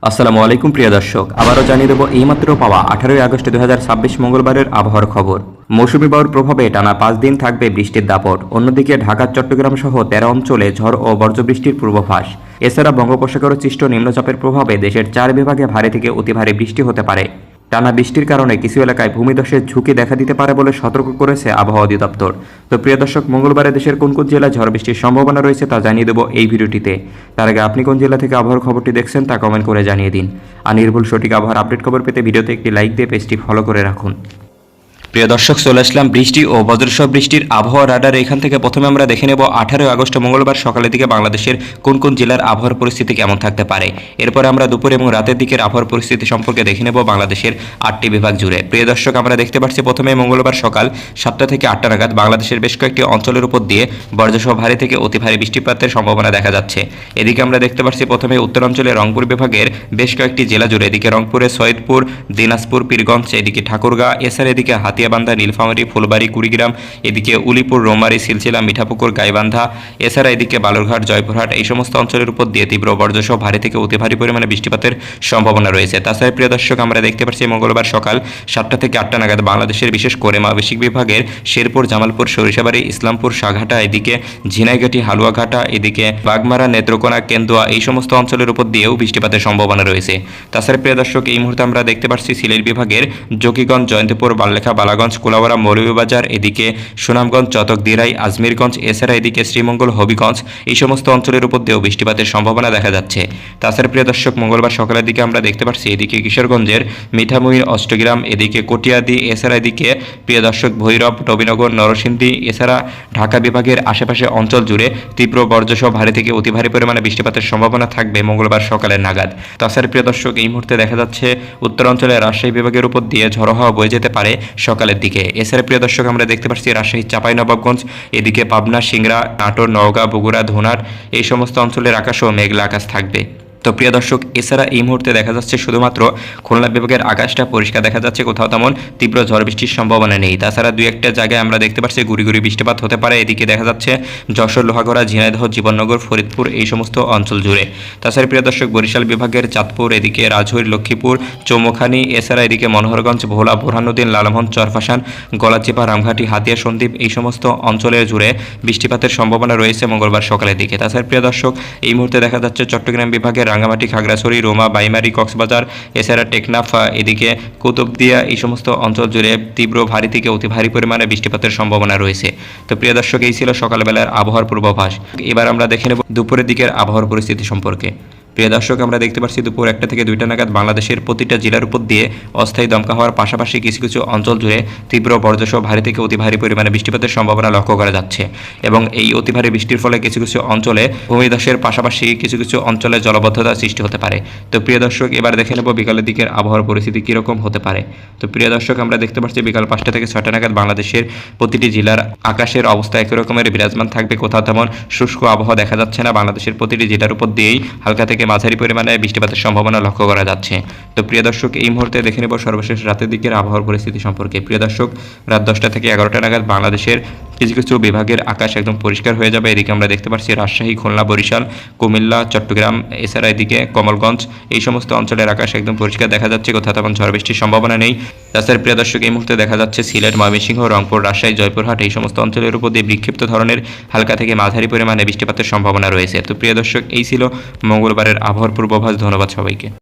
আসসালামু আলাইকুম প্রিয় দর্শক, আবারও জানিয়ে দেবো এইমাত্র পাওয়া 18 আগস্ট 2026 মঙ্গলবারের আবহাওয়ার খবর। মৌসুমি বায়ুর প্রভাবে টানা 5 দিন থাকবে বৃষ্টির দাপট। অন্যদিকে ঢাকা, চট্টগ্রাম সহ 13 অঞ্চলে ঝড় ও বজ্রবৃষ্টির পূর্বাভাস। এছাড়া বঙ্গোপসাগরে সৃষ্ট নিম্নচাপের প্রভাবে দেশের 4 বিভাগে ভারী থেকে অতি ভারী বৃষ্টি হতে পারে। টানা বৃষ্টির কারণে কিছু এলাকায় ভূমিধসের ঝুঁকি দেখা দিতে পারে বলে সতর্ক করেছে আবহাওয়া অধিদপ্তর। তো প্রিয় দর্শক, মঙ্গলবারে দেশের কোন কোন জেলায় ঝড় বৃষ্টির সম্ভাবনা রয়েছে তা জানিয়ে দেবো এই ভিডিওটিতে। তার আগে আপনি কোন জেলা থেকে আবহাওয়ার খবরটি দেখছেন তা কমেন্ট করে জানিয়ে দিন। আর নির্ভুল সঠিক আবহাওয়ার আপডেট খবর পেতে ভিডিওতে একটি লাইক দিয়ে পেজটি ফলো করে রাখুন। প্রিয় দর্শক, চলে আসলাম বৃষ্টি ও বজ্রসহ বৃষ্টির আবহাওয়া রাডার। এখান থেকে প্রথমে আমরা দেখে নেব 18 আগস্ট মঙ্গলবার সকালের দিকে বাংলাদেশের কোন কোন জেলার আবহাওয়ার পরিস্থিতি কেমন থাকতে পারে। এরপরে আমরা দুপুর এবং রাতের দিকের আবহাওয়ার পরিস্থিতি সম্পর্কে দেখে নেব বাংলাদেশের 8টি বিভাগ জুড়ে। প্রিয় দর্শক, আমরা দেখতে পাচ্ছি প্রথমে মঙ্গলবার সকাল 7টা থেকে 8টা নাগাদ বাংলাদেশের বেশ কয়েকটি অঞ্চলের উপর দিয়ে বজ্রসহ ভারী থেকে অতি ভারী বৃষ্টিপাতের সম্ভাবনা দেখা যাচ্ছে। এদিকে আমরা দেখতে পাচ্ছি প্রথমে উত্তরাঞ্চলে রংপুর বিভাগের বেশ কয়েকটি জেলা জুড়ে, এদিকে রংপুরে সৈয়দপুর, দিনাজপুর, পীরগঞ্জ, এদিকে ঠাকুরগাঁ, এছাড়া এদিকে হাতিয়াবান্ধা, নীলফামারী, ফুলবাড়ী, কুড়িগ্রাম, এদিকে উলিপুর, রৌমারী, সিলসিলা, মিঠাপুকুর, গাইবান্ধা, এছাড়া এদিকে বালুরঘাট, জয়পুরহাট, এই সমস্ত অঞ্চলের উপর দিয়ে তীব্র বজ্রসহ ভারী থেকে অতি ভারী পরিমাণে বৃষ্টিপাতের সম্ভাবনা রয়েছে। তাছাড়া প্রিয় দর্শক, আমরা দেখতে পাচ্ছি মঙ্গলবার সকাল 7টা থেকে 8টা নাগাদ বাংলাদেশের বিশেষ করে মানবিক বিভাগের শেরপুর, জামালপুর, সরিষাবাড়ি, ইসলামপুর, সাঘাটা, এদিকে ঝিনাইগাটি, হালুয়াঘাটা, এদিকে বাগমারা, নেত্রকোনা, কেন্দুয়া, এই সমস্ত অঞ্চলের উপর দিয়েও বৃষ্টিপাতের সম্ভাবনা রয়েছে। তাছাড়া প্রিয় দর্শক, এই মুহূর্তে আমরা দেখতে পাচ্ছি সিলেট বিভাগের জকিগঞ্জ, জয়ন্তপুর, বাল্লেখা, বালাগঞ্জ, কোলাউড়া, মৌলভীবাজার, এদিকে সুনামগঞ্জ, চটক, দিরাই, আজমিরগঞ্জ, এছাড়া এদিকে শ্রীমঙ্গল, হবিগঞ্জ, এই সমস্ত অঞ্চলের উপর দিয়েও বৃষ্টিপাতের সম্ভাবনা দেখা যাচ্ছে। তাছাড়া প্রিয় দর্শক, মঙ্গলবার সকালের দিকে আমরা দেখতে পাচ্ছি এদিকে কিশোরগঞ্জের মিঠামুইর, অষ্টগ্রাম, এদিকে কটিয়াদি, এছাড়া এদিকে প্রিয় দর্শক ভৈরব, নবীনগর, নরসিংদী, এছাড়া ঢাকা বিভাগের আশেপাশে অঞ্চল জুড়ে তীব্র বজ্রসহ ভারী থেকে অতি ভারী পরিমাণে বৃষ্টিপাতের সম্ভাবনা থাকবে মঙ্গলবার সকালের নাগাদ। তাছাড়া প্রিয় দর্শক, এই মুহূর্তে দেখা যাচ্ছে উত্তরাঞ্চলে রাজশাহী বিভাগের উপর দিয়ে ঝড়ো হাওয়া বয়ে যেতে পারে সকালের দিকে। এছাড়া প্রিয় দর্শক, আমরা দেখতে পাচ্ছি রাজশাহী, চাঁপাইনবাবগঞ্জ, এদিকে পাবনা, সিংড়া, নাটোর, নওগাঁ, বগুড়া, ধুনার, এই সমস্ত অঞ্চলের আকাশও মেঘলা আকাশ থাকবে। তো প্রিয় দর্শক, এছাড়া এই মুহূর্তে দেখা যাচ্ছে শুধুমাত্র খুলনা বিভাগের আকাশটা পরিষ্কার দেখা যাচ্ছে, কোথাও তেমন তীব্র ঝড় বৃষ্টির সম্ভাবনা নেই। তাছাড়া দুই একটা জায়গায় আমরা দেখতে পাচ্ছি গুড়ি গুড়ি বৃষ্টিপাত হতে পারে। এদিকে দেখা যাচ্ছে যশোর, লোহাগড়া, ঝিনাইদহ, জীবননগর, ফরিদপুর, এই সমস্ত অঞ্চল জুড়ে। তাছাড়া প্রিয় দর্শক, বরিশাল বিভাগের চাঁদপুর, এদিকে রাজৈর, লক্ষ্মীপুর, চৌমুখানি, এছাড়া এদিকে মনোহরগঞ্জ, ভোলা, বোরহানুদ্দিন, লালমোহন, চরফাশান, গলাচিপা, রামঘাটি, হাতিয়া, সন্দ্বীপ, এই সমস্ত অঞ্চলের জুড়ে বৃষ্টিপাতের সম্ভাবনা রয়েছে মঙ্গলবার সকালের দিকে। তাছাড়া প্রিয় দর্শক, এই মুহূর্তে দেখা যাচ্ছে চট্টগ্রাম বিভাগের রাঙ্গামাটি, খাগড়াছড়ি, রোমা, বাইমারি, কক্সবাজার, এছাড়া টেকনাফ, এদিকে কুতুবদিয়া, এই সমস্ত অঞ্চল জুড়ে তীব্র ভারী থেকে অতি ভারী পরিমাণে বৃষ্টিপাতের সম্ভাবনা রয়েছে। তো প্রিয় দর্শক, এই ছিল সকালবেলার আবহাওয়ার পূর্বাভাস। এবার আমরা দেখে নেব দুপুরের দিকের আবহাওয়ার পরিস্থিতি সম্পর্কে। প্রিয় দর্শক, আমরা দেখতে পাচ্ছি দুপুর 1টা থেকে 2টা নাগাদ বাংলাদেশের প্রতিটা জেলার উপর দিয়ে অস্থায়ী দমকা হওয়ার পাশাপাশি কিছু কিছু অঞ্চল জুড়ে তীব্র বজ্রসহ ভারী থেকে অতি ভারী পরিমাণে বৃষ্টিপাতের সম্ভাবনা লক্ষ্য করা যাচ্ছে। এবং এই অতি ভারী বৃষ্টির ফলে কিছু কিছু অঞ্চলে ভূমিধসের পাশাপাশি কিছু কিছু অঞ্চলে জলবদ্ধতা সৃষ্টি হতে পারে। তো প্রিয় দর্শক, এবার দেখে নেব বিকালের দিকের আবহাওয়ার পরিস্থিতি কীরকম হতে পারে। তো প্রিয় দর্শক, আমরা দেখতে পাচ্ছি বিকাল 5টা থেকে 6টা নাগাদ বাংলাদেশের প্রতিটি জেলার আকাশের অবস্থা একই রকমের বিরাজমান থাকবে, কোথাও তেমন শুষ্ক আবহাওয়া দেখা যাচ্ছে না। বাংলাদেশের প্রতিটি জেলার উপর দিয়েই হালকা থেকে মাঝারি পরিমাণে বৃষ্টিপাতের সম্ভাবনা লক্ষ্য করা যাচ্ছে। তো প্রিয় দর্শক, এই মুহূর্তে দেখে নেব সর্বশেষ রাতের দিকের আবহাওয়ার পরিস্থিতি সম্পর্কে। প্রিয় দর্শক, রাত 10টা থেকে 11টা নাগাদ বাংলাদেশের কিছু কিছু বিভাগের আকাশ একদম পরিষ্কার হয়ে যাবে। এদিকে আমরা দেখতে পাচ্ছি রাজশাহী, খুলনা, বরিশাল, কুমিল্লা, চট্টগ্রাম, এছাড়া এদিকে কমলগঞ্জ, এই সমস্ত অঞ্চলের আকাশ একদম পরিষ্কার দেখা যাচ্ছে, কোথাও তেমন ঝড় বৃষ্টির সম্ভাবনা নেই। তাছাড়া প্রিয় দর্শক, এই মুহূর্তে দেখা যাচ্ছে সিলেট, ময়মনসিংহ, রংপুর, রাজশাহী, জয়পুরহাট, এই সমস্ত অঞ্চলের উপর দিয়ে বিক্ষিপ্ত ধরনের হালকা থেকে মাঝারি পরিমাণে বৃষ্টিপাতের সম্ভাবনা রয়েছে। তো প্রিয় দর্শক, এই ছিল মঙ্গলবারের আবহাওয়ার পূর্বাভাস। ধন্যবাদ সবাইকে।